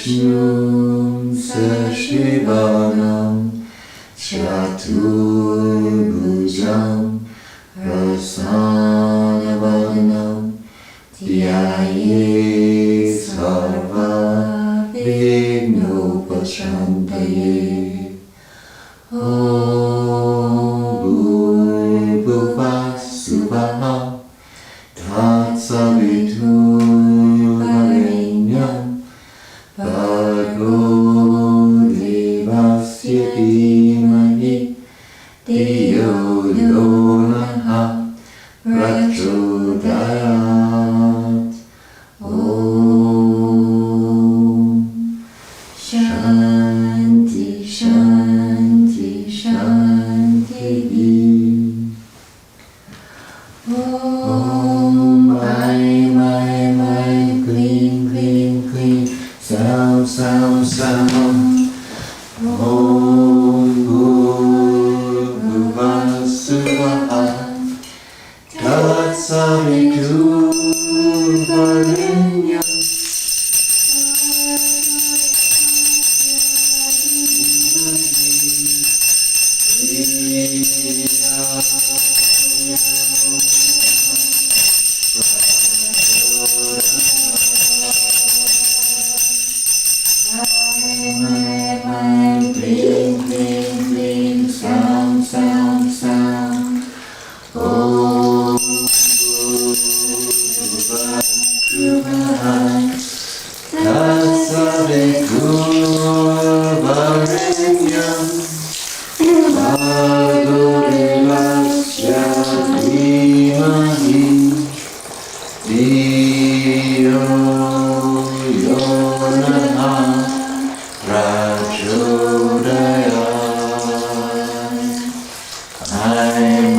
Vishnum Sashivanam Chaturbhujam Prasannavanam Dhyaye Sarva Vignopashantaye. Om Bhurvubhuvah Suvah Tatsaviturvarenyam Bhargo Devasya Dhimahi Dhiyo Yo Naha Prachodayat. Om Shanti Shanti Shanti. Om my clean clean clean sound sound sound. Om Bhurvubhuvah Suvah Tatsaviturvarenyam clean clean clean sound sound sound. Om Bhurvubhuvah Suvah Tatsaviturvarenyam Bhargo Devasya Dhimahi Dhiyo Yo Naha Prachodayat. I'm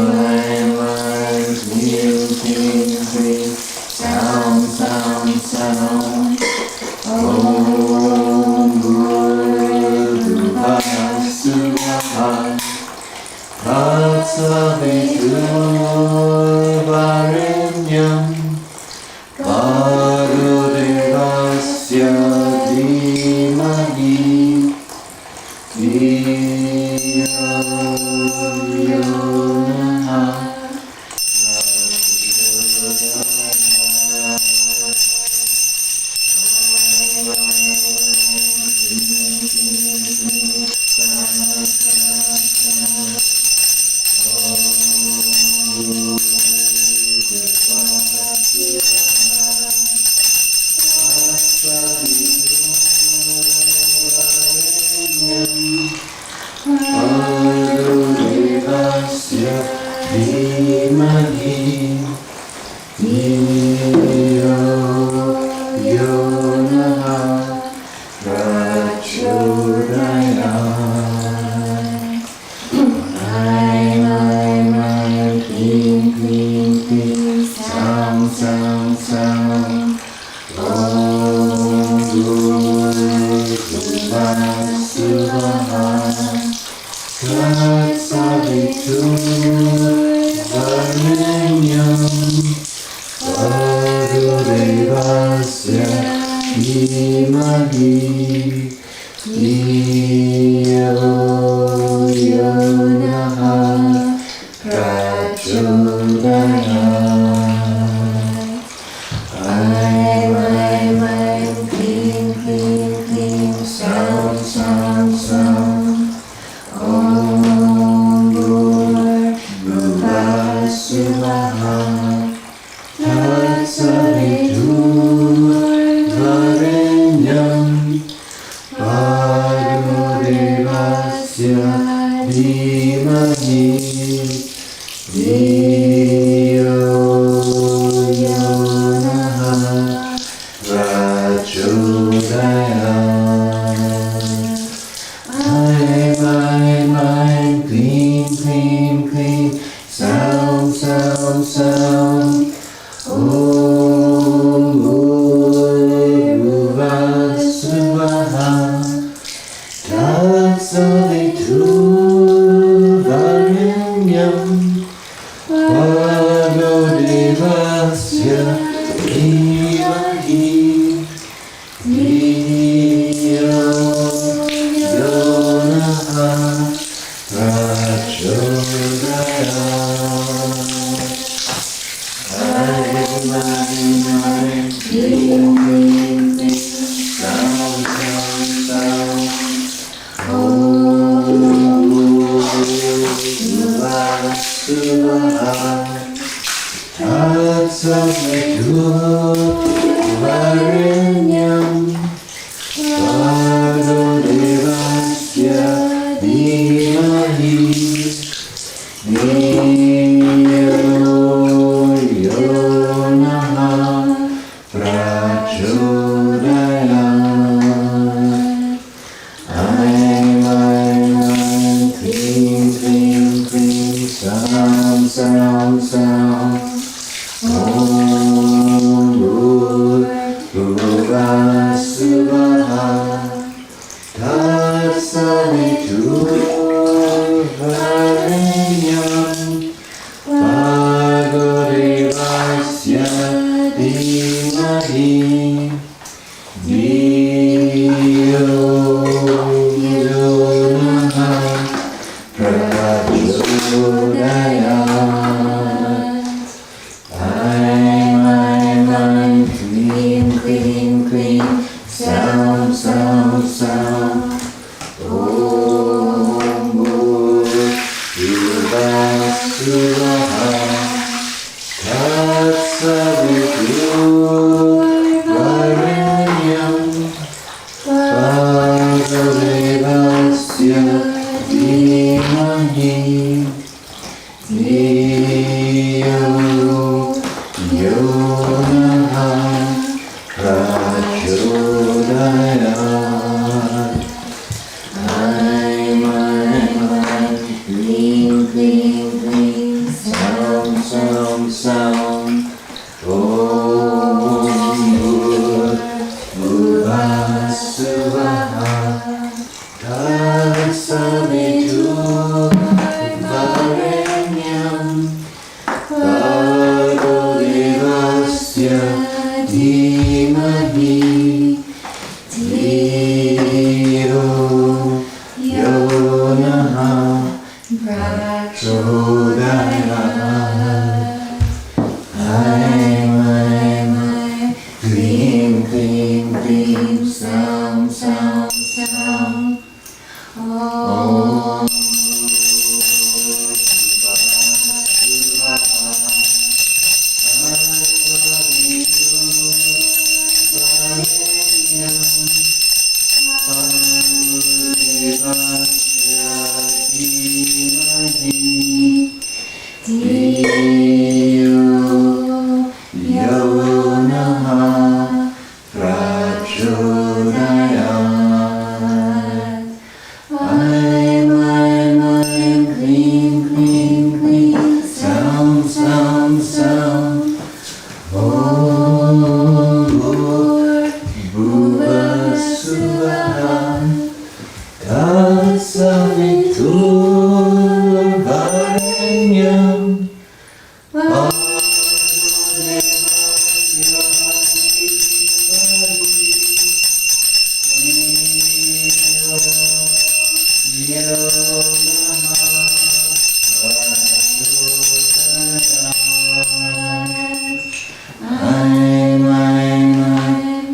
clean, clean, clean, sound, sound, sound. Om Bhurvubhuvah Suvah Tatsaviturvarenyam Bhargo Devasya Dhimahi Dhiyo Yo Naha Bhargo Devasya Dhimahi Dhiyo Yo Naha Prachodayat. I'm clean, clean, clean, sound, sound, sound. Om Bhurvubhuvah Suvah Tatsaviturvarenyam Bhargo Devasya Dhimahi Dhiyo Yo Naha Prachodayat. I'm clean, clean, clean, sound, sound, sound. Om Bhurvubhuvah Suvah Tatsaviturvarenyam Bhargo Devasya clean, clean, clean. Sound, sound, sound. Om Bhuva Swaha. Tatsavitu Varenyam. Bhargo Devasya Dhimahi. Dhiyo Yonaha Prachodayat. Aim, clean, clean, clean. Sound, sound, sound. Om Bhuva Swaha. Tatsavitu Varenyam. Bhargo Devasya Dhimahi. Dhiyo Yonaha Prachodayat. I'm clean, clean, clean. Sound, sound, sound. Om Bhuva Swaha. Tatsavitu Varenyam. Bhargo Devasya Dhimahi. Dhiyo Yonaha Prachodayat. I'm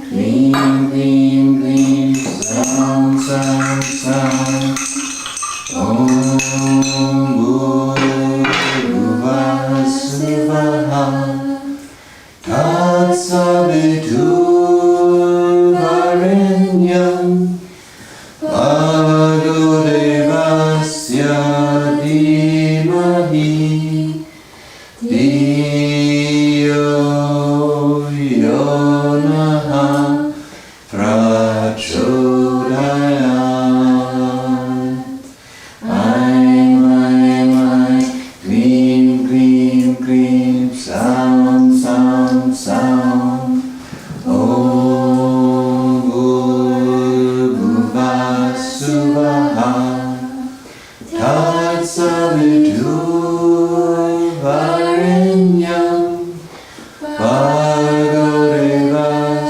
clean, clean, clean. Sound, sound, sound. Om Bhuva Swaha. Tatsavitu Varenyam. Bhargo Devasya Dhimahi. Dhiyo Yonaha Prachodayat. I'm clean, clean, clean. Sound, sound, sound. Om Varenyam Bhargo Devasya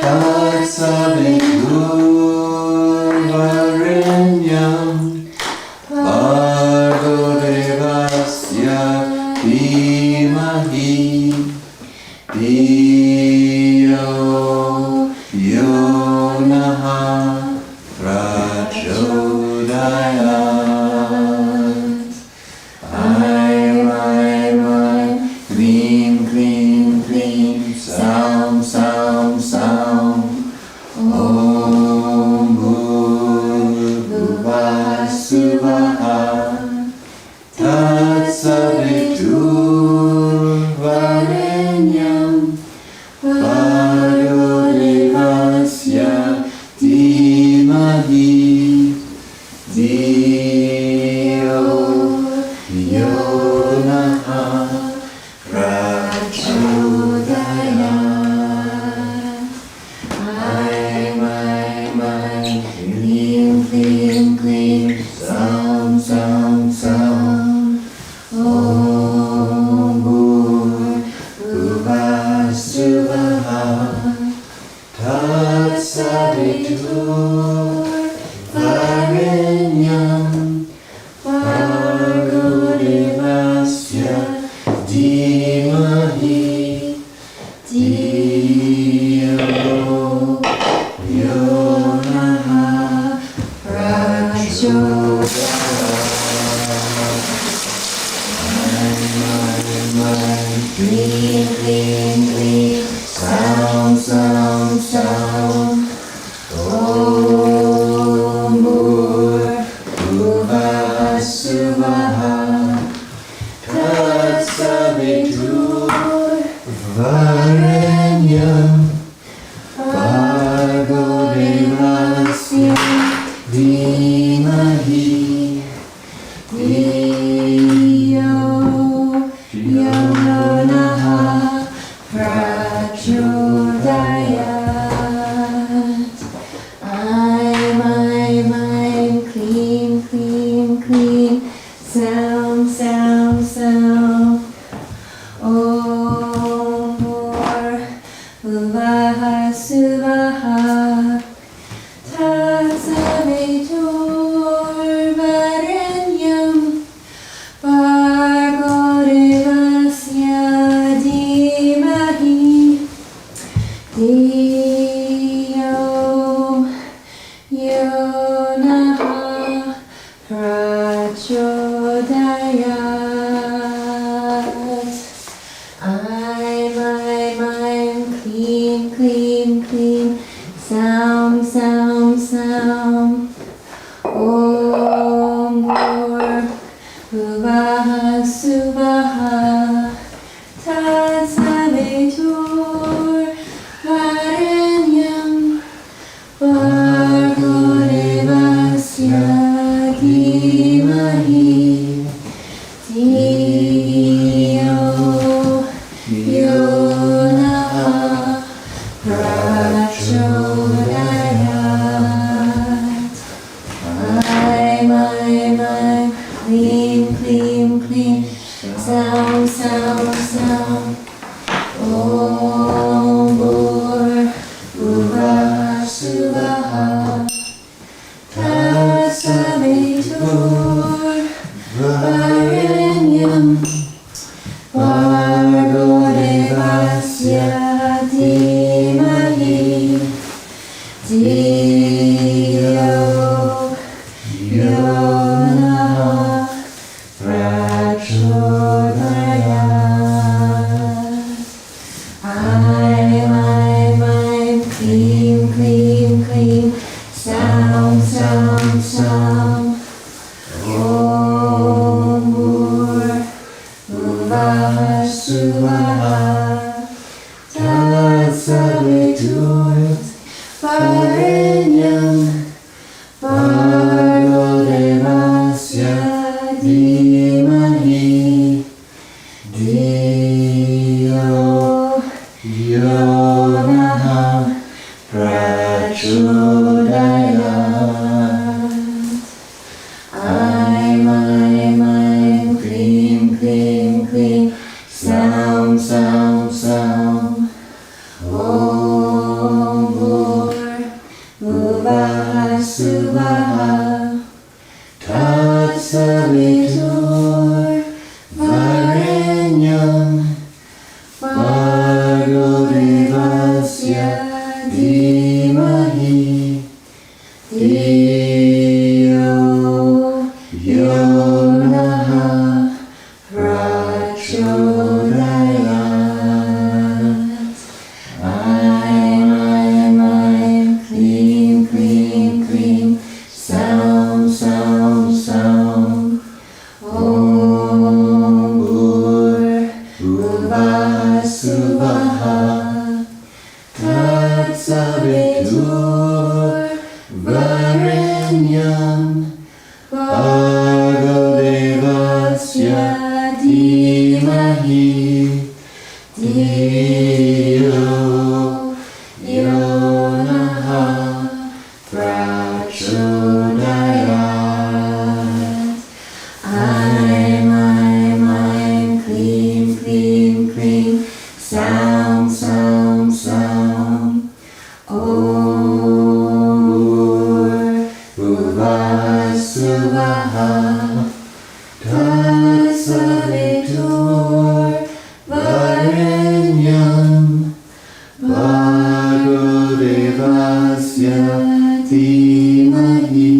Tatsaviturvarenyam Bhargo Devasya Dhimahi Dhiyo Yonaha Prachodayat. Aim, aim, aim, Klim, klim, klim, Saum, saum, saum. Om Bhurvubhuvah Suvah Tatsaviturvarenyam Bhargo Devasya Dhimahi Dhiyo Yonaha Prachodayat. Aim, aim, aim, Klim, klim, klim, Saum, saum, saum. Om Bhurvubhuvah Suvah Tatsaviturvarenyam Bhargo Devasya Dhimahi Dhiyo Yonaha Prachodayat. Klim, klim, klim, Saum, saum, saum. Om Bhurvubhuvah Suvah Tatsaviturvarenyam Bhargo Devasya Dhimahi Dhiyo Yonaha Prachodayat. Aim, aim, aim, Klim, klim, klim, Saum, saum, saum. Om Bhurvubhuvah Suvah Tatsaviturvarenyam Bhargo Devasya Dhimahi Dhiyo Yonaha Prachodayat. Aim, aim, aim, Klim, klim, klim, Saum, saum, saum. Om Bhurvubhuvah Suvah Tatsaviturvarenyam Bhargo Devasya Dhimahi Dhiyo Yonaha Prachodayat. Aim, aim, aim, Klim, klim, klim, Saum, saum, saum. Om Bhurvubhuvah Suvah Tatsaviturvarenyam Bhargo Devasya Dhimahi Dhiyo Yonaha Prachodayat. Aim, aim, aim, Klim, klim, klim, Saum, saum, saum. Om Bhurvubhuvah Suvah Tatsaviturvarenyam Bhargo Devasya Dhimahi Dhiyo Yonaha Prachodayat. Aim, aim, aim, Klim, klim, klim, Saum, saum, saum. Om Varenyam Bhargo Devasya Dhimahi Dhiyo Yo Naha Prachodayat. I'm, clean, clean, clean, sound, sound, sound. Om Bhuvasuvaha Tatsavitur Varenyam Bhargo Devasya Dhimahi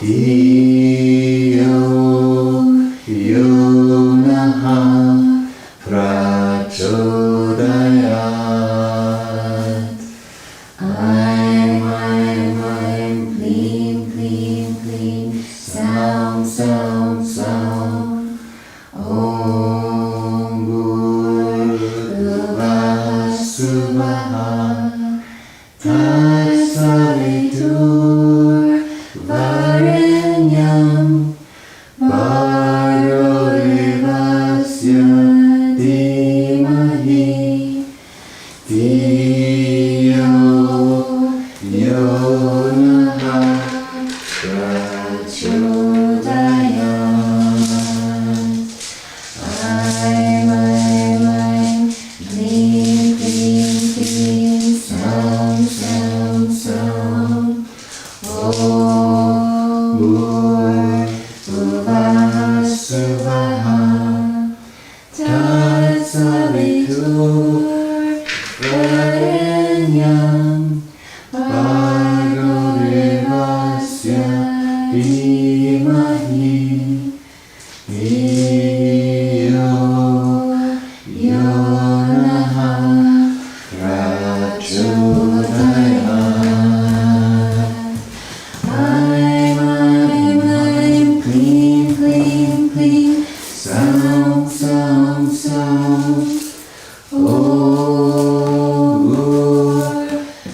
Dhiyo Yo Naha Prachodayat. I'm, clean, clean, clean, sound, sound, sound. Om Bhuvasuvaha Tatsavitur Varenyam Bhargo Devasya Dhimahi Dhiyo Yo Naha Prachodayat. I'm, clean, clean, clean, sound, sound, sound. Om Bhuvasuvaha Tatsavitur Varenyam Bhargo Devasya Dhimahi Dhiyo Yo Naha Prachodayat. I'm, clean, clean, clean, sound, sound, sound. Om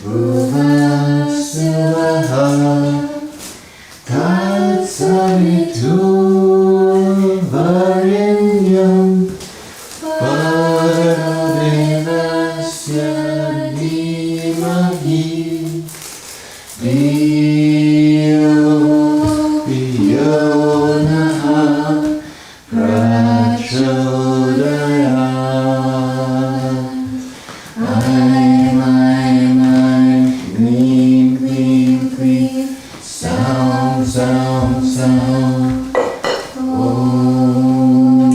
Bhuvasuvaha Tatsavitur Varenyam Bhargo Devasya Dhimahi Dhiyo Yo Naha Prachodayat. I'm, clean, clean, clean, sound, sound, sound. Om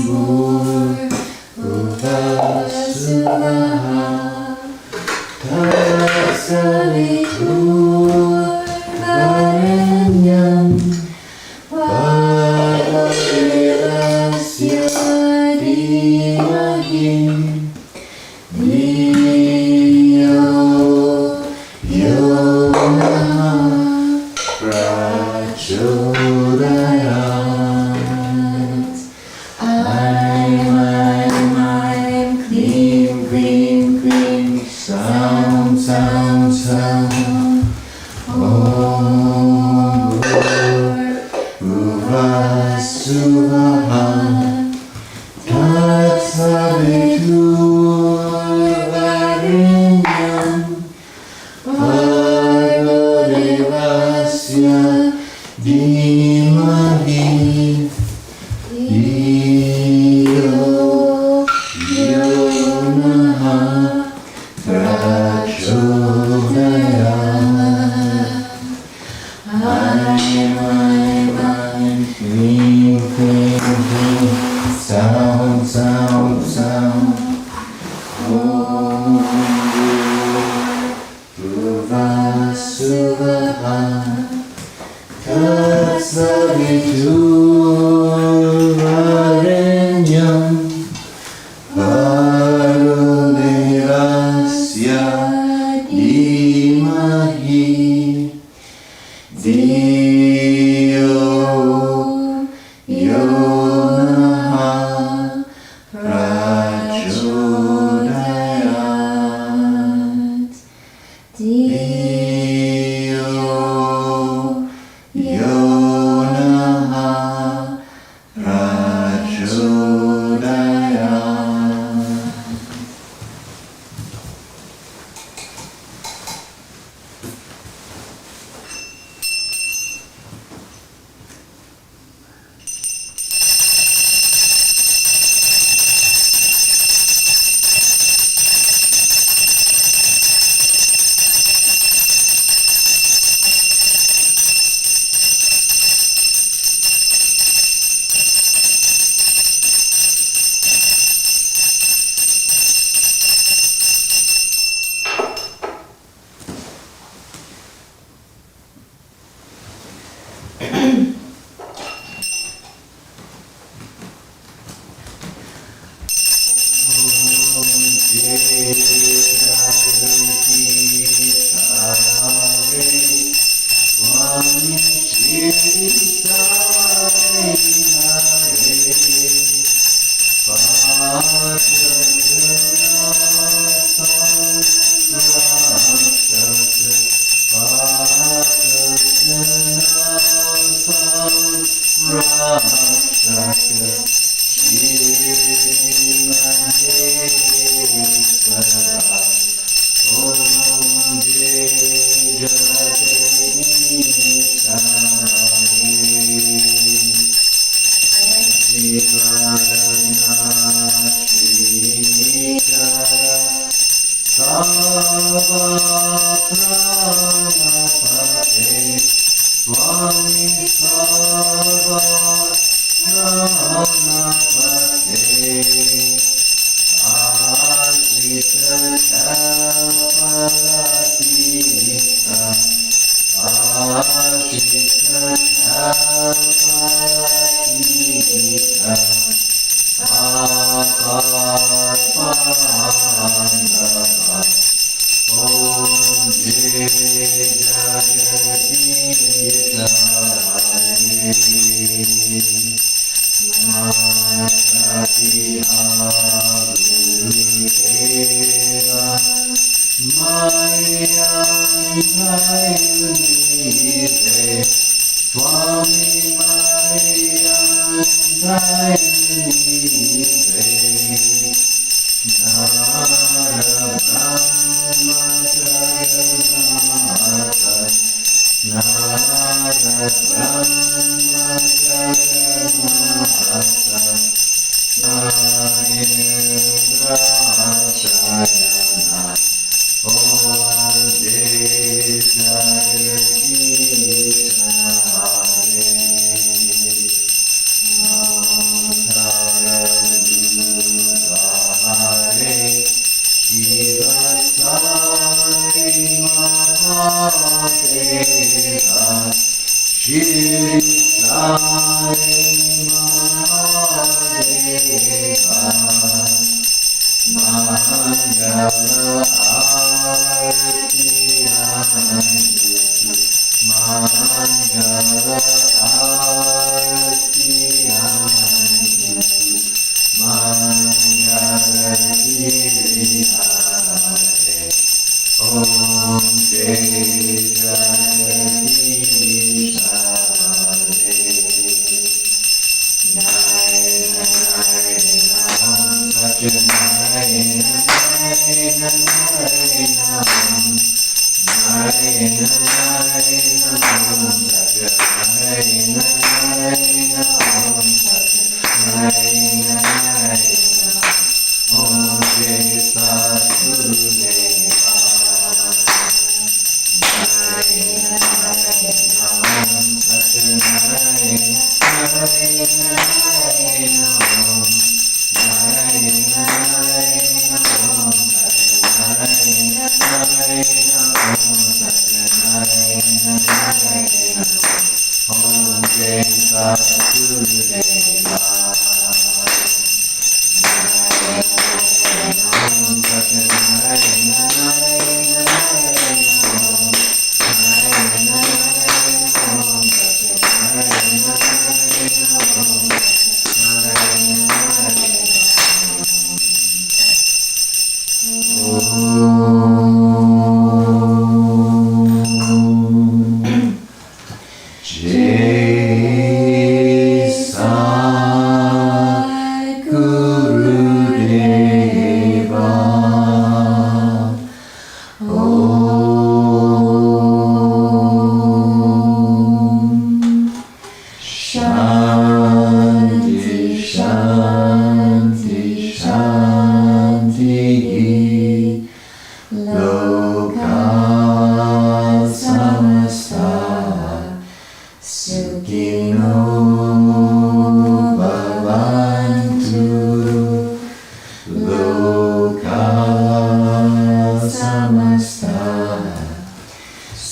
Bhuvasuvaha Tatsavitur Varenyam Bhargo Devasya Dhimahi Dhiyo Yo Naha Prachodayat. I'm, clean, clean, clean, sound, sound, sound. Om Bhuvasuvaha Tatsavitur Varenyam Bhargo Devasya Dhimahi Dhiyo Yo Naha Prachodayat. I'm, clean, clean, clean, sound, sound, sound. Om Bhuvasuvaha Tatsavitur Varenyam Bhargo Devasya Dhimahi Dhiyo Yo Naha Prachodayat.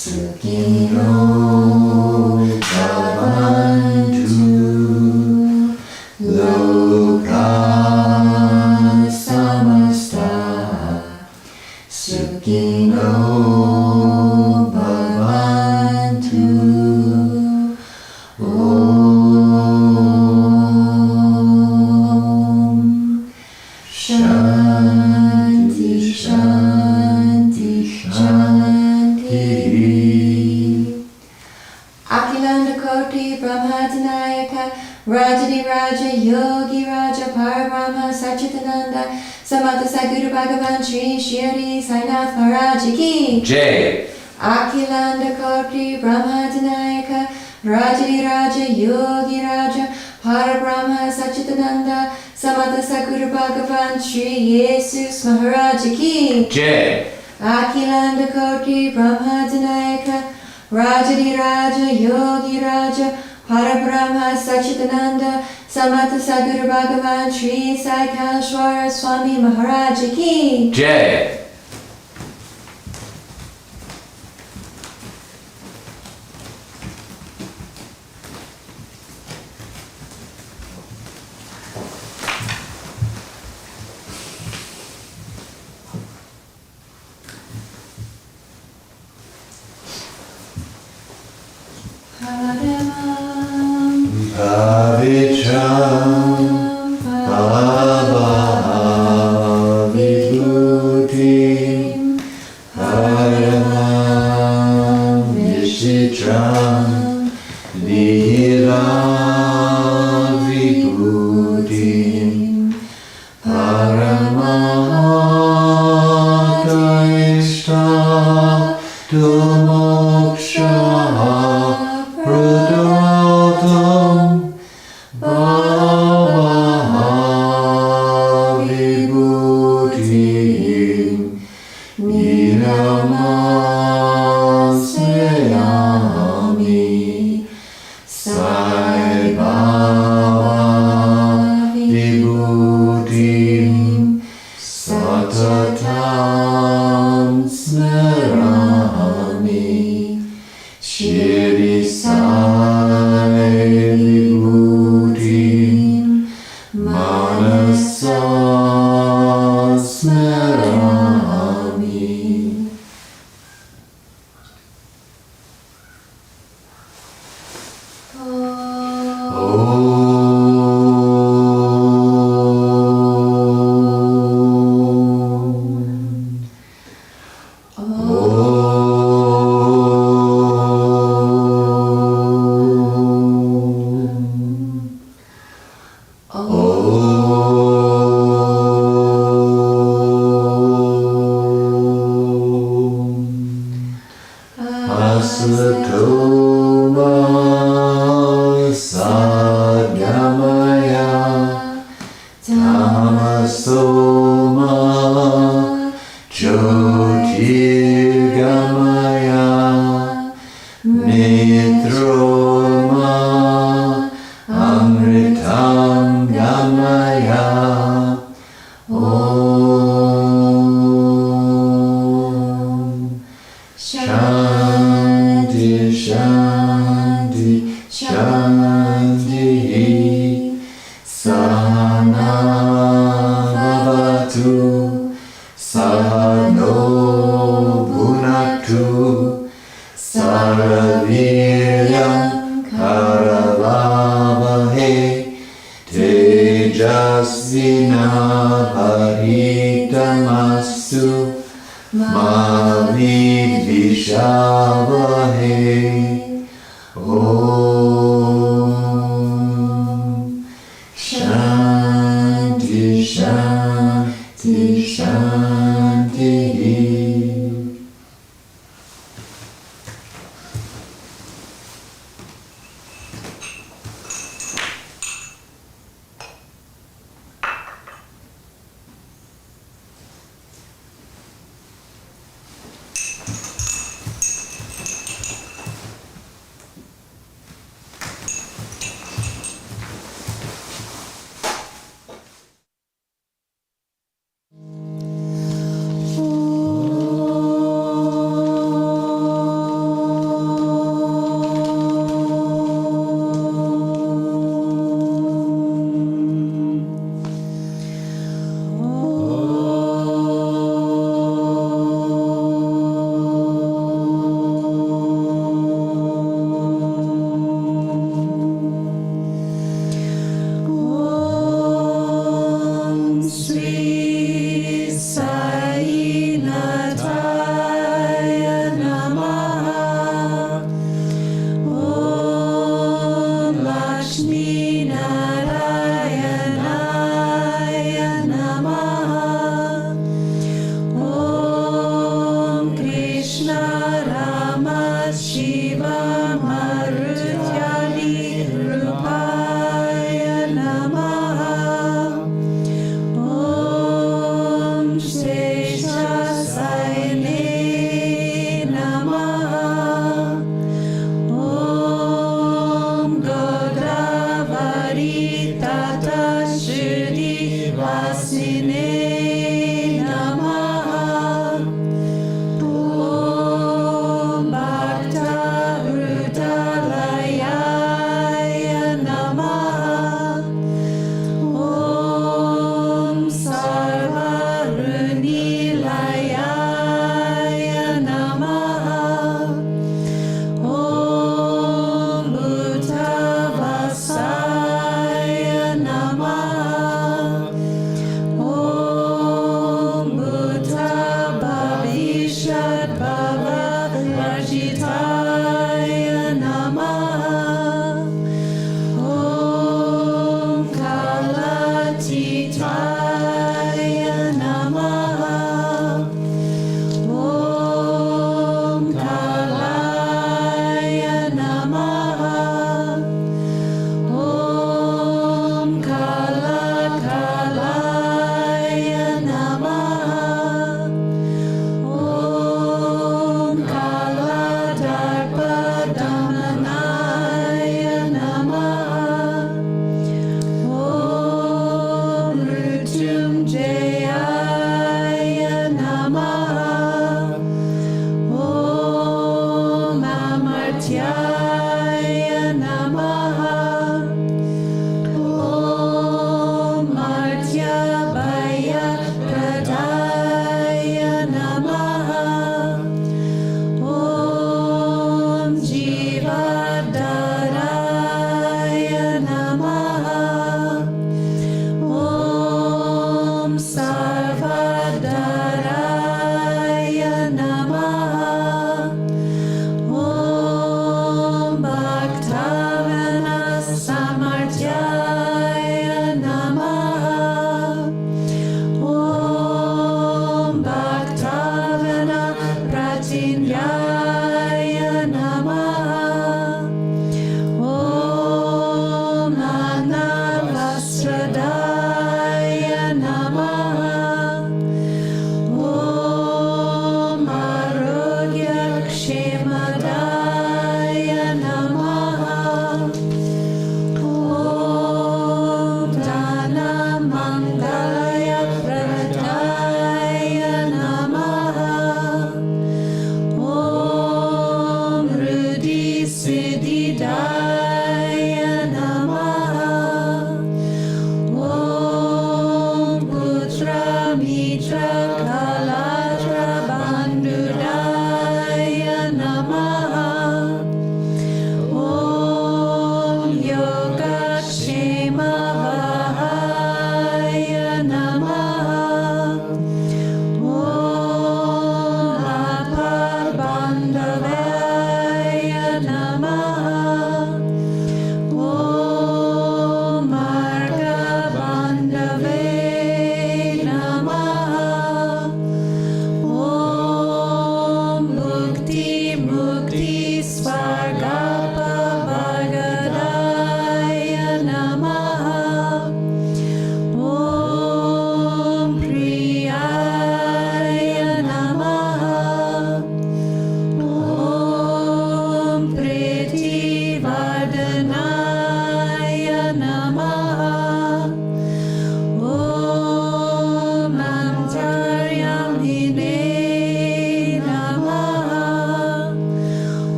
Sukhino bhavantu loka samasta. Sukhino bhavantu. Om Shanti Shanti Shanti. Akilanda Koti Brahmatinayaka Rajadi Raja Yogi Raja Parabrahma Sachitananda Samata Saguru Bhagavan Shri Shirdi Sainath Maharaj Ki Jai. Akilanda Koti Brahmatinayaka Rajadi Raja Yogi Raja Parabrahma Sachitananda Samata Saguru Bhagavan Shri Jesus Maharaj Ki Jai. Akilanda Koti Brahmatinayaka Rajadi Raja Yogi Raja Parabrahma Sachitananda Samata Saguru Bhagavan Shri Sai Kaleshwara Swami Maharaj Ki Jai. Pavicham Pavavibhutim Paramam Vishitram Viravibhutim Paramataishta Tumoksha Pradadam Bhavavibhutim Niramasayami Sai Bhavavibhutim Satatam Smarami Shirdi Sai Vibhutim Manasa Smarami. Asatoma Sadgamaya Tamasoma Jyotirgamaya Nitroma Amritam Gamaya. Om Shanti Shanti Shanti. Sana Bhavatu Sano Bhunaktu Saraviryam Karavavahe Tejasvinavaditamastu Ma Vidvishavahe. Om Shanti Shanti Shanti. Rama Shiva Marutyani Rupaya Namaha. Om Sheshasayane Namaha. Om Godavari Tata Shirdi Vasine Namaha. Om Bhakta Hrudalayaya Namaha. Om Sarvarunilayaya Namaha. Om Bhutavasaya Namaha. Om Bhutabhavishat Bhavarajitaya Namaha. Om Kalatitaya Namaha. Om Kalaya Namaha. Om Kalakalaya Namaha. Om Kaladaya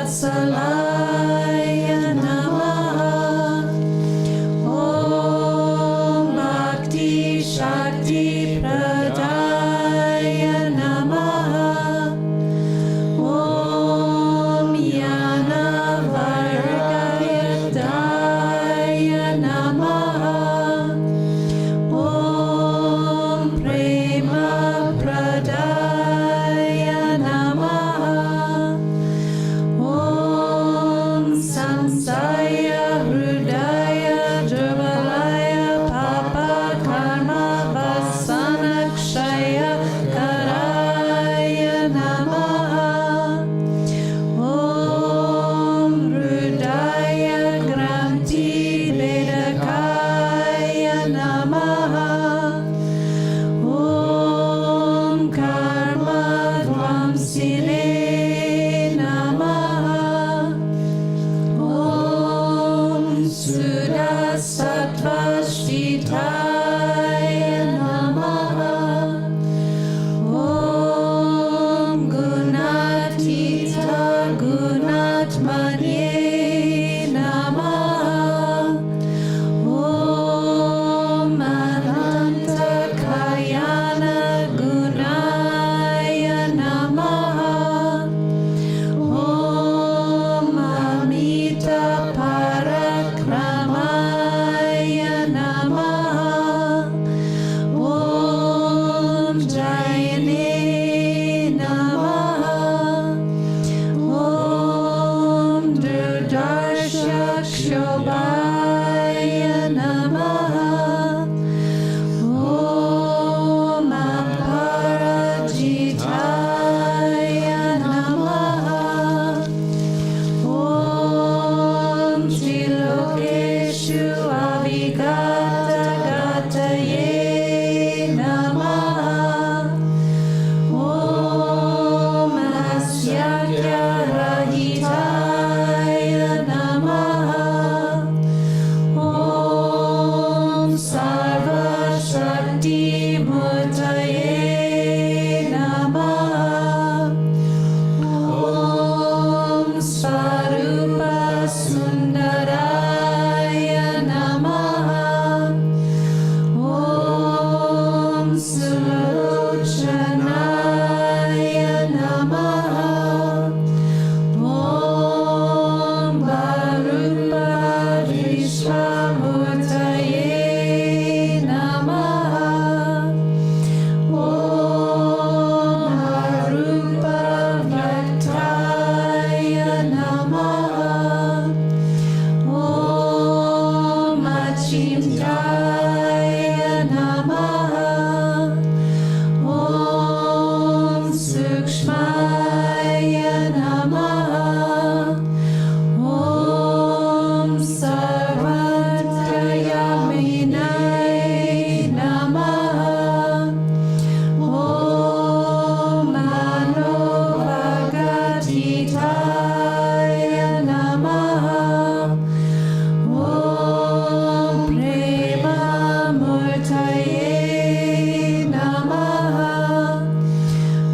Vatsalaya Namaha. Om Bhakti Shakti Pradaya Namaha. Om Jnana Vargayadaya Namaha. Om Prema Pradaya Namaha. Om Samsaya Hrudaya Durvalaya Papa Karma Vasanakshaya Karaya Namaha. Om Hrudaya Granti Vedakaya Namaha. Om Karma Dvamsine Namaha. Om Sudasattvasthitaya Namaha. Om Gunatita Gunatmanye Namaha. Om Ananta Kayana Gunaya Namaha. Om Amita Parakramaya Namaha. Om Jayane Namaha. Om Durdarsha Kshobhaya Namaha. Om Aparajitaya Namaha. Om Trilokeshu Avigata Gataye Namaha. Om Asyakya Rahitaya Namaha. Om Sarva Shakti Murtaye Namaha. Om Swarupa Sundaraya Namaha. Om Sulochanaya Namaha. Om Barupa Vishwamurtaye Namaha. Om Harupa Bhaktaya Namaha. Om Achintaya Namaha. Om Sukshmaya Namaha. Om Sarvatrayaminaya Namaha. Om Manovagatitaya Namaha. Om Prema Murtaye Namaha.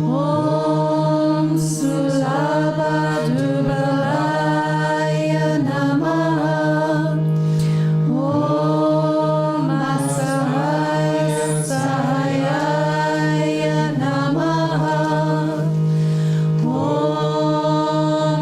Om Sulabhadubalaya Namaha. Om Asahaya Sahayaya Namaha. Om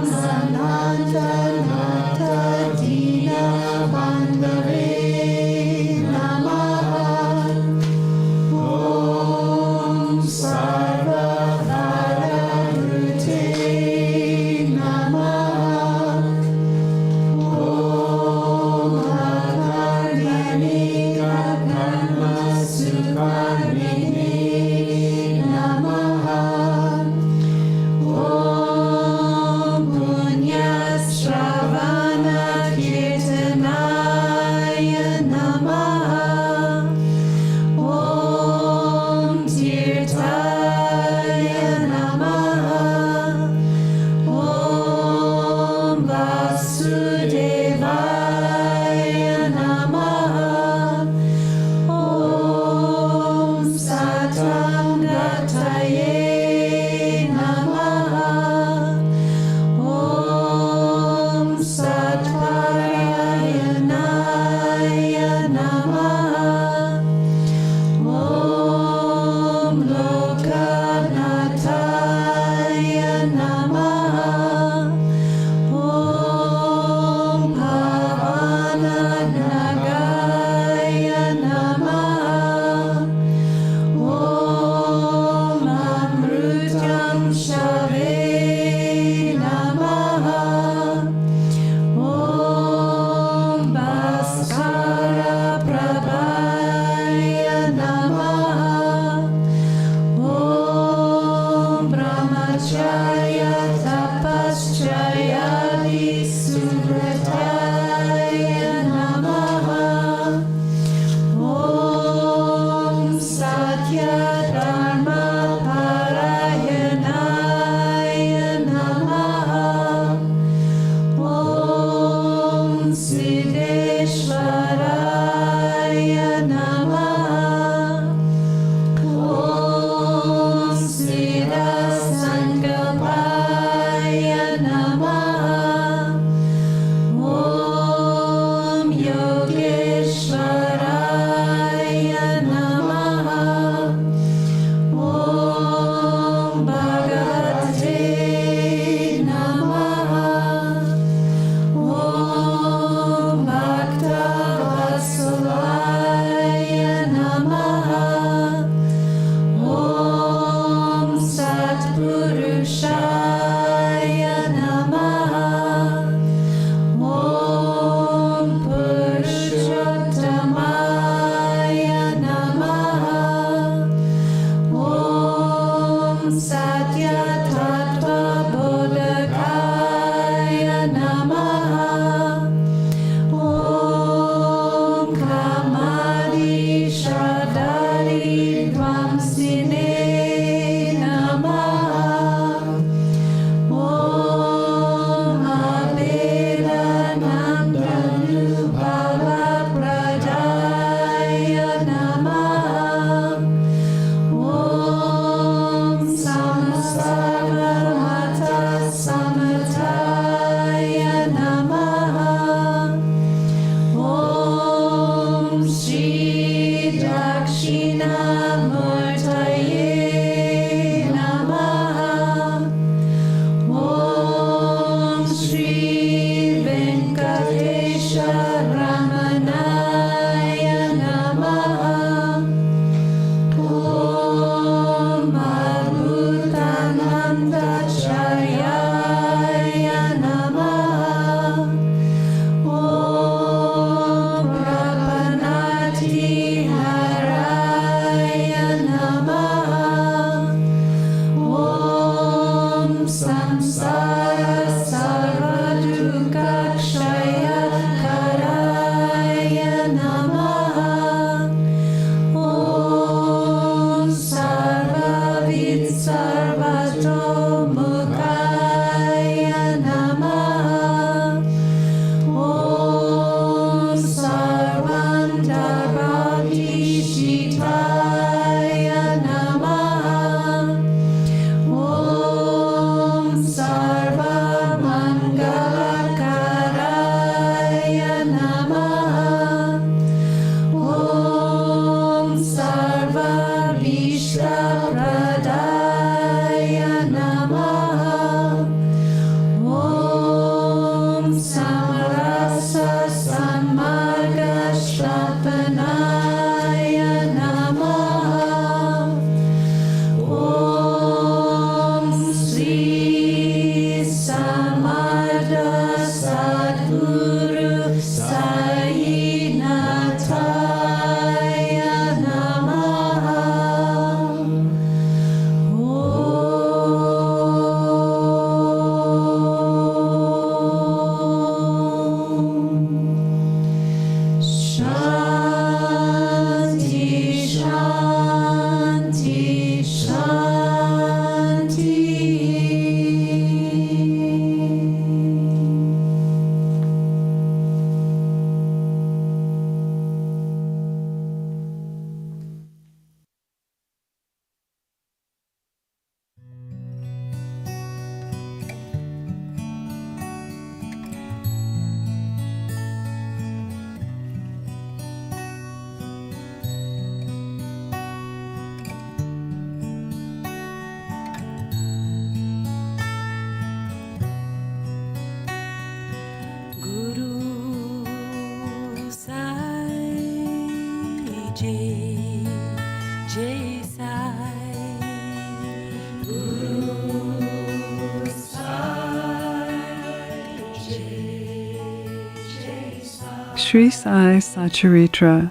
Sri Sai Satcharitra,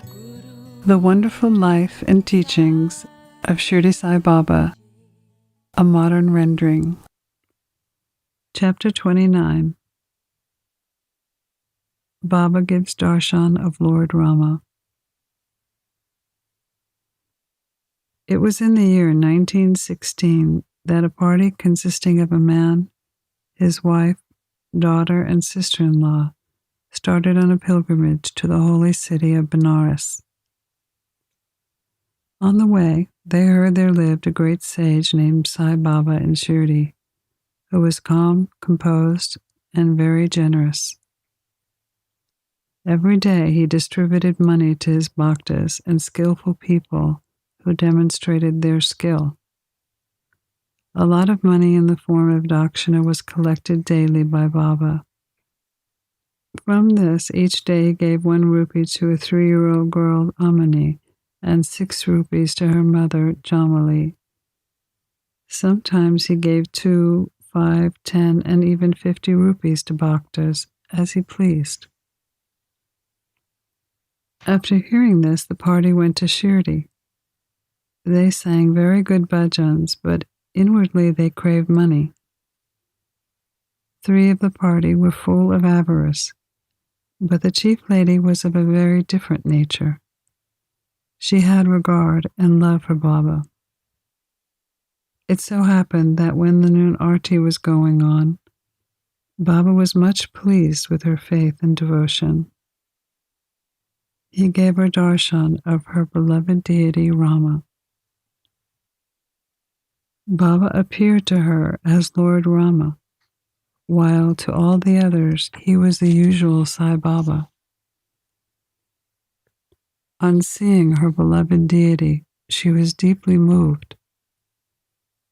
The Wonderful Life and Teachings of Shirdi Sai Baba, a Modern Rendering. Chapter 29. Baba gives darshan of Lord Rama. It was in the year 1916 that a party consisting of a man, his wife, daughter, and sister-in-law started on a pilgrimage to the holy city of Benares. On the way, they heard there lived a great sage named Sai Baba in Shirdi, who was calm, composed, and very generous. Every day he distributed money to his bhaktas and skillful people who demonstrated their skill. A lot of money in the form of dakshina was collected daily by Baba. From this, each day he gave 1 rupee to a 3-year-old girl, Amani, and 6 rupees to her mother, Jamali. Sometimes he gave 2, 5, 10, and even 50 rupees to bhaktas, as he pleased. After hearing this, the party went to Shirdi. They sang very good bhajans, but inwardly they craved money. 3 of the party were full of avarice, but the chief lady was of a very different nature. She had regard and love for Baba. It so happened that when the noon Aarathi was going on, Baba was much pleased with her faith and devotion. He gave her darshan of her beloved deity Rama. Baba appeared to her as Lord Rama, while to all the others he was the usual Sai Baba. On seeing her beloved deity, she was deeply moved.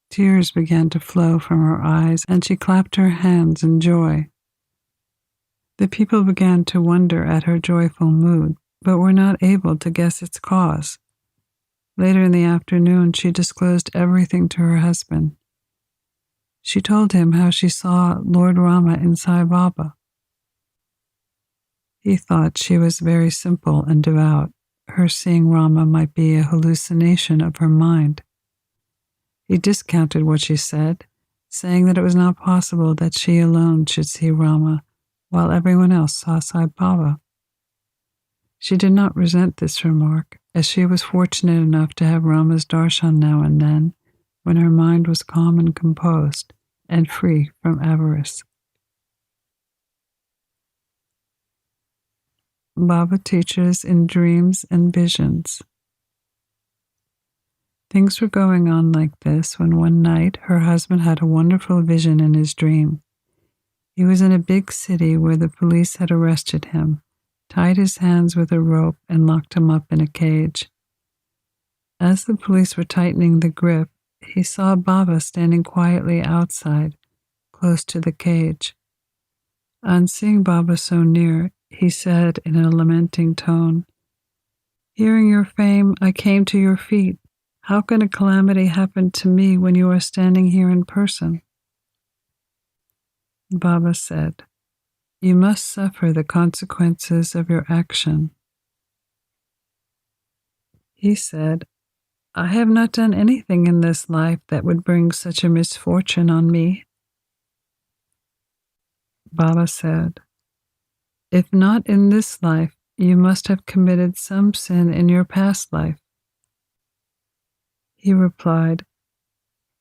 Tears began to flow from her eyes, and she clapped her hands in joy. The people began to wonder at her joyful mood, but were not able to guess its cause. Later in the afternoon, she disclosed everything to her husband. She told him how she saw Lord Rama in Sai Baba. He thought she was very simple and devout. Her seeing Rama might be a hallucination of her mind. He discounted what she said, saying that it was not possible that she alone should see Rama, while everyone else saw Sai Baba. She did not resent this remark, as she was fortunate enough to have Rama's darshan now and then, when her mind was calm and composed, and free from avarice. Baba teaches in dreams and visions. Things were going on like this when one night her husband had a wonderful vision in his dream. He was in a big city where the police had arrested him, tied his hands with a rope, and locked him up in a cage. As the police were tightening the grip, he saw Baba standing quietly outside, close to the cage. On seeing Baba so near, he said in a lamenting tone, "Hearing your fame, I came to your feet. How can a calamity happen to me when you are standing here in person?" Baba said, "You must suffer the consequences of your action." He said, "I have not done anything in this life that would bring such a misfortune on me." Baba said, "If not in this life, you must have committed some sin in your past life." He replied,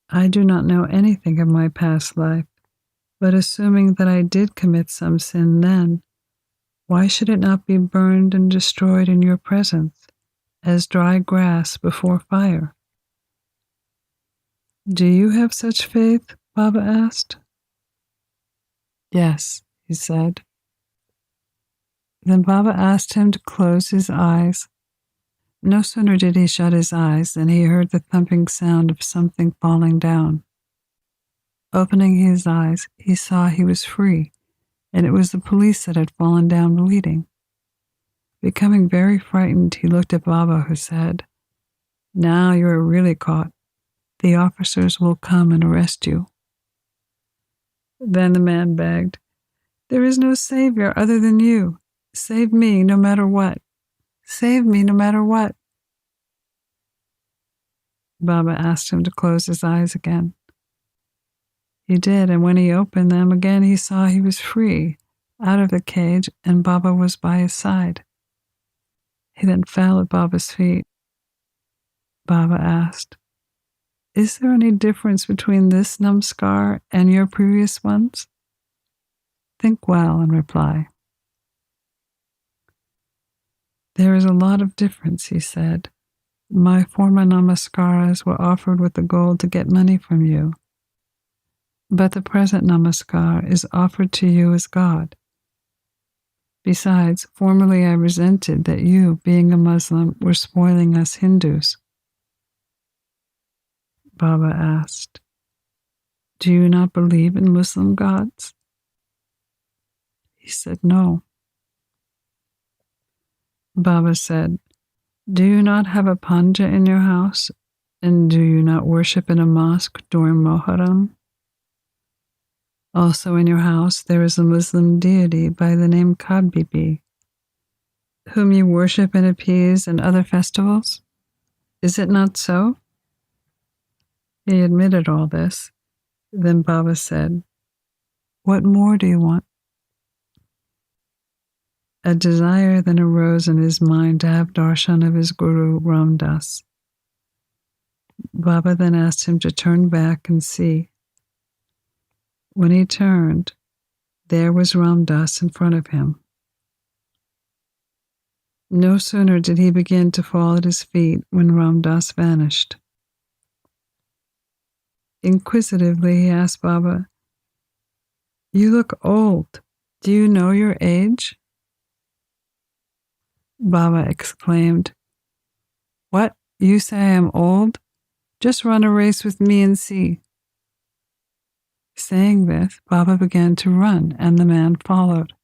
"I do not know anything of my past life, but assuming that I did commit some sin then, why should it not be burned and destroyed in your presence, as dry grass before fire?" "Do you have such faith?" Baba asked. "Yes," he said. Then Baba asked him to close his eyes. No sooner did he shut his eyes than he heard the thumping sound of something falling down. Opening his eyes, he saw he was free, and it was the police that had fallen down bleeding. Becoming very frightened, he looked at Baba, who said, "Now you are really caught. The officers will come and arrest you." Then the man begged, "There is no savior other than you. Save me no matter what. Save me no matter what. Baba asked him to close his eyes again. He did, and when he opened them again, he saw he was free, out of the cage, and Baba was by his side. He then fell at Baba's feet. Baba asked, "Is there any difference between this namaskar and your previous ones?" "Think well and reply." "There is a lot of difference," he said. "My former namaskaras were offered with the goal to get money from you. But the present namaskar is offered to you as God. Besides, formerly I resented that you, being a Muslim, were spoiling us Hindus." Baba asked, "Do you not believe in Muslim gods?" He said, "No." Baba said, "Do you not have a panja in your house? And do you not worship in a mosque during Muharram? Also in your house there is a Muslim deity by the name Kabibi, whom you worship and appease in other festivals. Is it not so?" He admitted all this. Then Baba said, "What more do you want?" A desire then arose in his mind to have darshan of his guru Ram Das. Baba then asked him to turn back and see. When he turned, there was Ram Das in front of him. No sooner did he begin to fall at his feet when Ram Das vanished. Inquisitively, he asked Baba, "You look old. Do you know your age?" Baba exclaimed, "What? You say I am old? Just run a race with me and see." Saying this, Baba began to run, and the man followed.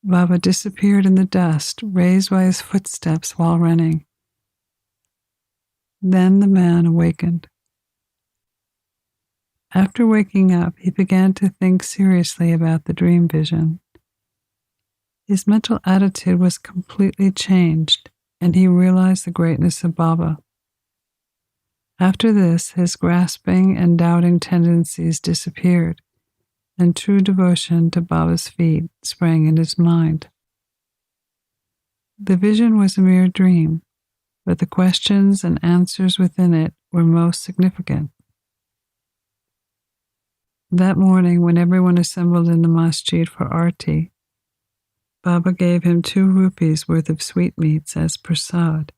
Baba disappeared in the dust, raised by his footsteps while running. Then the man awakened. After waking up, he began to think seriously about the dream vision. His mental attitude was completely changed, and he realized the greatness of Baba. After this, his grasping and doubting tendencies disappeared, and true devotion to Baba's feet sprang in his mind. The vision was a mere dream, but the questions and answers within it were most significant. That morning, when everyone assembled in the masjid for Aarathi, Baba gave him 2 rupees worth of sweetmeats as prasad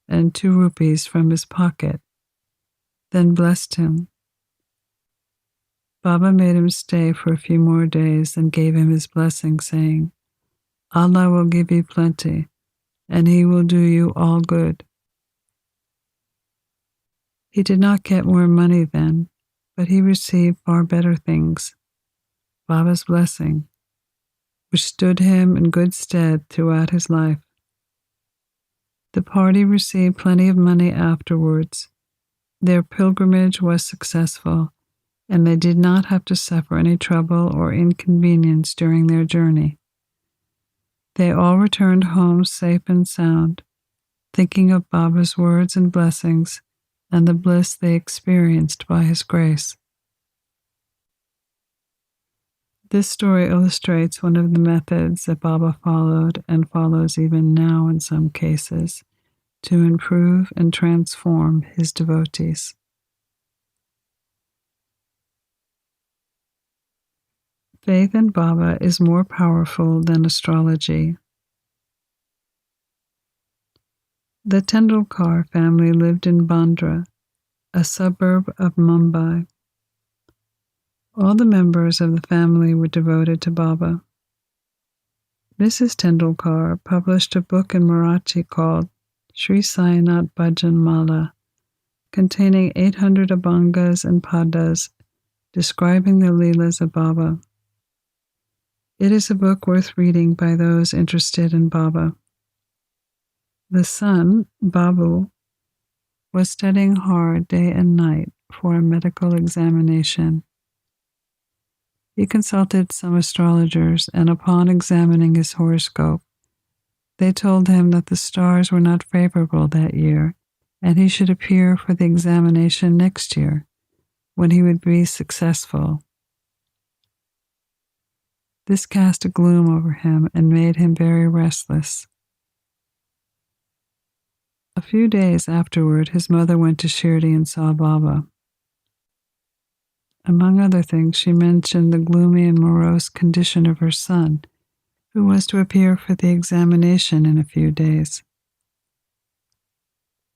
and 2 rupees from his pocket, then blessed him. Baba made him stay for a few more days and gave him his blessing, saying, "Allah will give you plenty, and He will do you all good." He did not get more money then, but he received far better things, Baba's blessing, which stood him in good stead throughout his life. The party received plenty of money afterwards. Their pilgrimage was successful, and they did not have to suffer any trouble or inconvenience during their journey. They all returned home safe and sound, thinking of Baba's words and blessings and the bliss they experienced by his grace. This story illustrates one of the methods that Baba followed and follows even now in some cases to improve and transform his devotees. Faith in Baba is more powerful than astrology. The Tendulkar family lived in Bandra, a suburb of Mumbai. All the members of the family were devoted to Baba. Mrs. Tendulkar published a book in Marathi called Sri Sainath Bhajan Mala, containing 800 abhangas and padas describing the Leelas of Baba. It is a book worth reading by those interested in Baba. The son, Babu, was studying hard day and night for a medical examination. He consulted some astrologers, and upon examining his horoscope, they told him that the stars were not favorable that year, and he should appear for the examination next year, when he would be successful. This cast a gloom over him and made him very restless. A few days afterward, his mother went to Shirdi and saw Baba. Among other things, she mentioned the gloomy and morose condition of her son, who was to appear for the examination in a few days.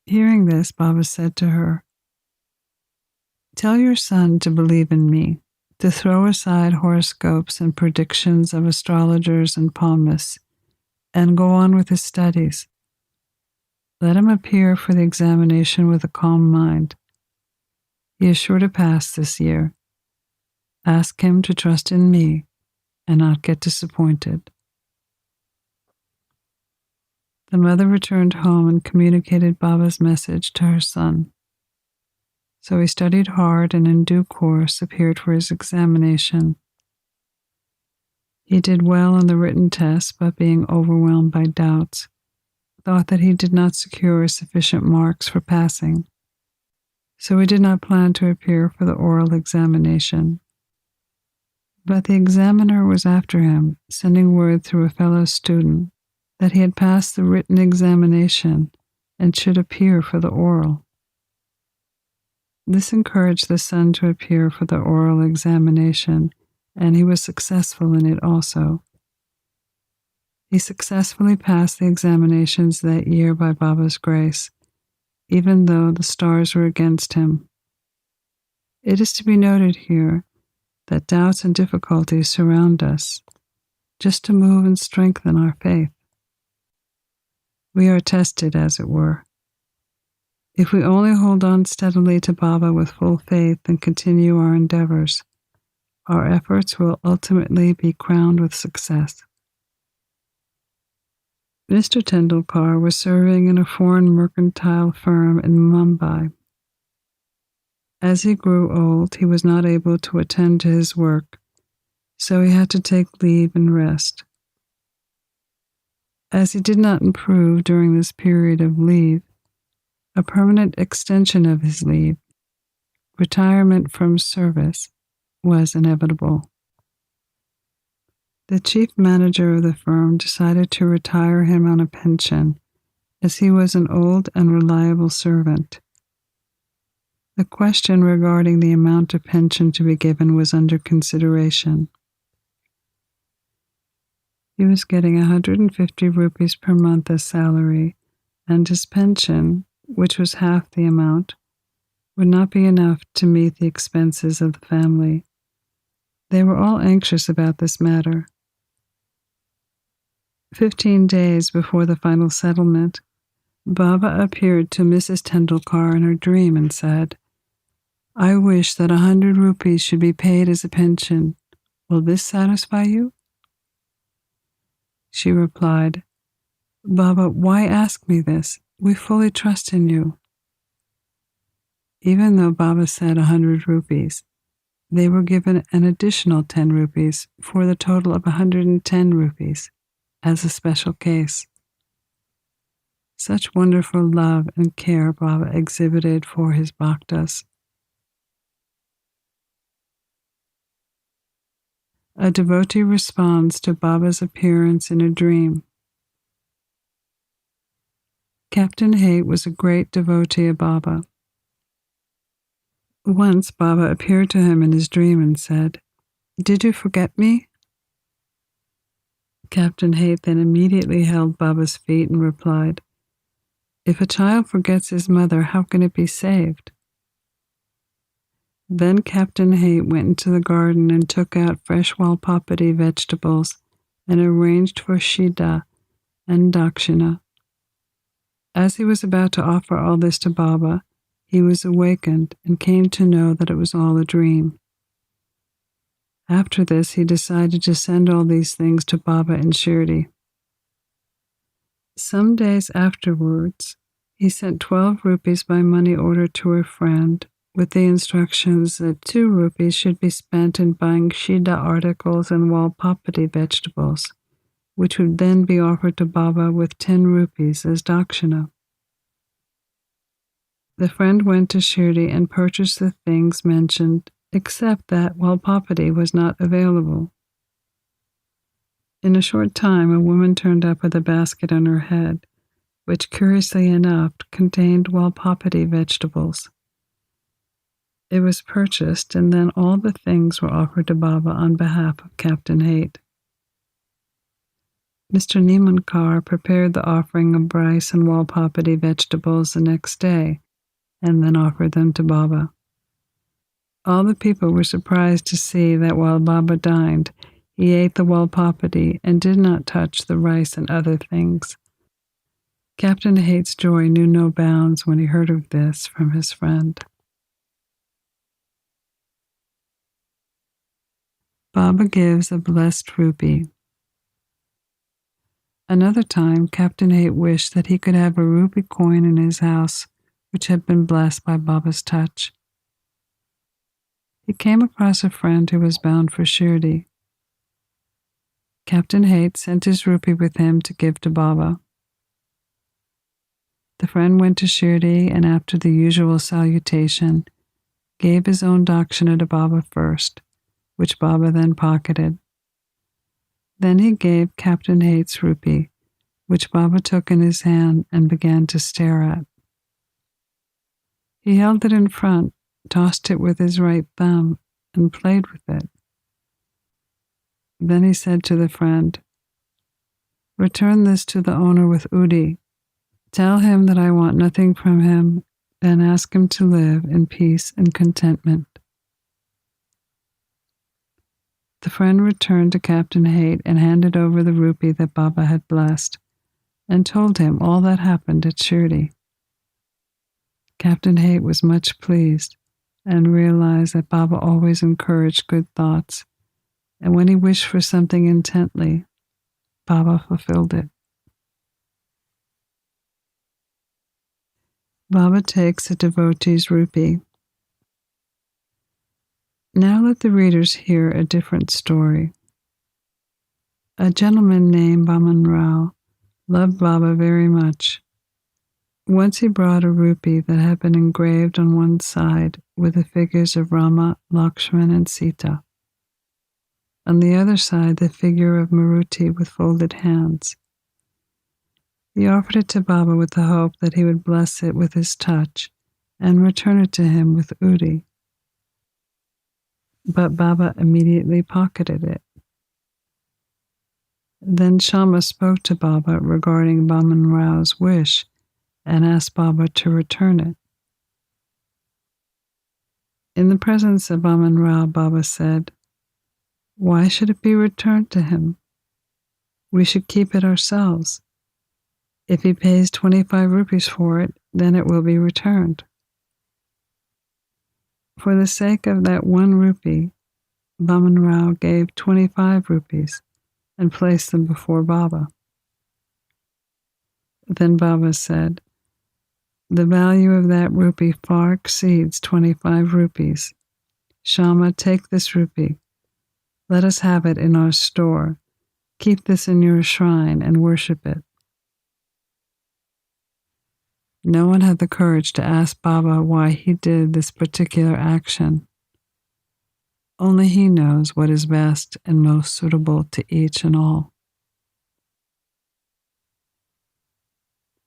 Hearing this, Baba said to her, "Tell your son to believe in me, to throw aside horoscopes and predictions of astrologers and palmists, and go on with his studies. Let him appear for the examination with a calm mind. He is sure to pass this year. Ask him to trust in me and not get disappointed." The mother returned home and communicated Baba's message to her son. So he studied hard and in due course appeared for his examination. He did well on the written test, but being overwhelmed by doubts, thought that he did not secure sufficient marks for passing. So he did not plan to appear for the oral examination. But the examiner was after him, sending word through a fellow student that he had passed the written examination and should appear for the oral. This encouraged the son to appear for the oral examination, and he was successful in it also. He successfully passed the examinations that year by Baba's grace, even though the stars were against him. It is to be noted here that doubts and difficulties surround us, just to move and strengthen our faith. We are tested, as it were. If we only hold on steadily to Baba with full faith and continue our endeavors, our efforts will ultimately be crowned with success. Mr. Tendulkar was serving in a foreign mercantile firm in Mumbai. As he grew old, he was not able to attend to his work, so he had to take leave and rest. As he did not improve during this period of leave, a permanent extension of his leave, retirement from service, was inevitable. The chief manager of the firm decided to retire him on a pension, as he was an old and reliable servant. The question regarding the amount of pension to be given was under consideration. He was getting 150 rupees per month as salary, and his pension, which was half the amount, would not be enough to meet the expenses of the family. They were all anxious about this matter. 15 days before the final settlement, Baba appeared to Mrs. Tendulkar in her dream and said, "I wish that 100 rupees should be paid as a pension. Will this satisfy you?" She replied, "Baba, why ask me this? We fully trust in you." Even though Baba said 100 rupees, they were given an additional 10 rupees for the total of 110 rupees as a special case. Such wonderful love and care Baba exhibited for his bhaktas. A devotee responds to Baba's appearance in a dream. Captain Haight was a great devotee of Baba. Once Baba appeared to him in his dream and said, "Did you forget me?" Captain Haight then immediately held Baba's feet and replied, "If a child forgets his mother, how can it be saved?" Then Captain Haight went into the garden and took out fresh Walpapati vegetables and arranged for Shida and Dakshina. As he was about to offer all this to Baba, he was awakened and came to know that it was all a dream. After this, he decided to send all these things to Baba in Shirdi. Some days afterwards, he sent 12 rupees by money order to a friend with the instructions that 2 rupees should be spent in buying Shida articles and Walpapati vegetables, which would then be offered to Baba with 10 rupees as dakshina. The friend went to Shirdi and purchased the things mentioned, except that Walpapati was not available. In a short time, a woman turned up with a basket on her head, which curiously enough contained Walpapati vegetables. It was purchased, and then all the things were offered to Baba on behalf of Captain Haight. Mr. Nimankar prepared the offering of rice and Walpapati vegetables the next day, and then offered them to Baba. All the people were surprised to see that while Baba dined, he ate the Walpapati and did not touch the rice and other things. Captain Haight's joy knew no bounds when he heard of this from his friend. Baba gives a blessed rupee. Another time, Captain Haight wished that he could have a rupee coin in his house, which had been blessed by Baba's touch. He came across a friend who was bound for Shirdi. Captain Haight sent his rupee with him to give to Baba. The friend went to Shirdi and, after the usual salutation, gave his own dakshina to Baba first, which Baba then pocketed. Then he gave Captain Haight's rupee, which Baba took in his hand and began to stare at. He held it in front, tossed it with his right thumb, and played with it. Then he said to the friend, "Return this to the owner with Udi. Tell him that I want nothing from him, and ask him to live in peace and contentment." The friend returned to Captain Haight and handed over the rupee that Baba had blessed, and told him all that happened at Shirdi. Captain Haight was much pleased and realized that Baba always encouraged good thoughts, and when he wished for something intently, Baba fulfilled it. Baba takes a devotee's rupee. Now let the readers hear a different story. A gentleman named Baman Rao loved Baba very much. Once he brought a rupee that had been engraved on one side with the figures of Rama, Lakshman, and Sita. On the other side, the figure of Maruti with folded hands. He offered it to Baba with the hope that he would bless it with his touch and return it to him with Udi. But Baba immediately pocketed it. Then Shama spoke to Baba regarding Baman Rao's wish and asked Baba to return it. In the presence of Baman Rao, Baba said, "Why should it be returned to him? We should keep it ourselves. If he pays 25 rupees for it, then it will be returned." For the sake of that 1 rupee, Baman Rao gave 25 rupees and placed them before Baba. Then Baba said, "The value of that rupee far exceeds 25 rupees. Shama, take this rupee. Let us have it in our store. Keep this in your shrine and worship it." No one had the courage to ask Baba why he did this particular action. Only he knows what is best and most suitable to each and all.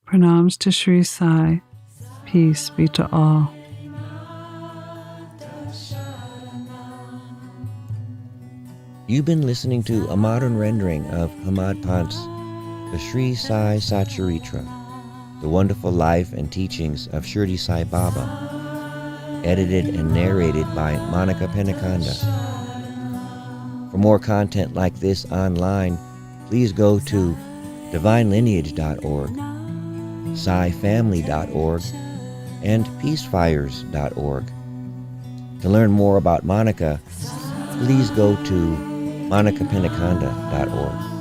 Pranams to Sri Sai. Peace be to all. You've been listening to a modern rendering of Hamad Pant's The Sri Sai Satcharitra, The Wonderful Life and Teachings of Shirdi Sai Baba, edited and narrated by Monica Penacanda. For more content like this online, please go to divinelineage.org, SaiFamily.org, and peacefires.org. To learn more about Monica, please go to monicapenacanda.org.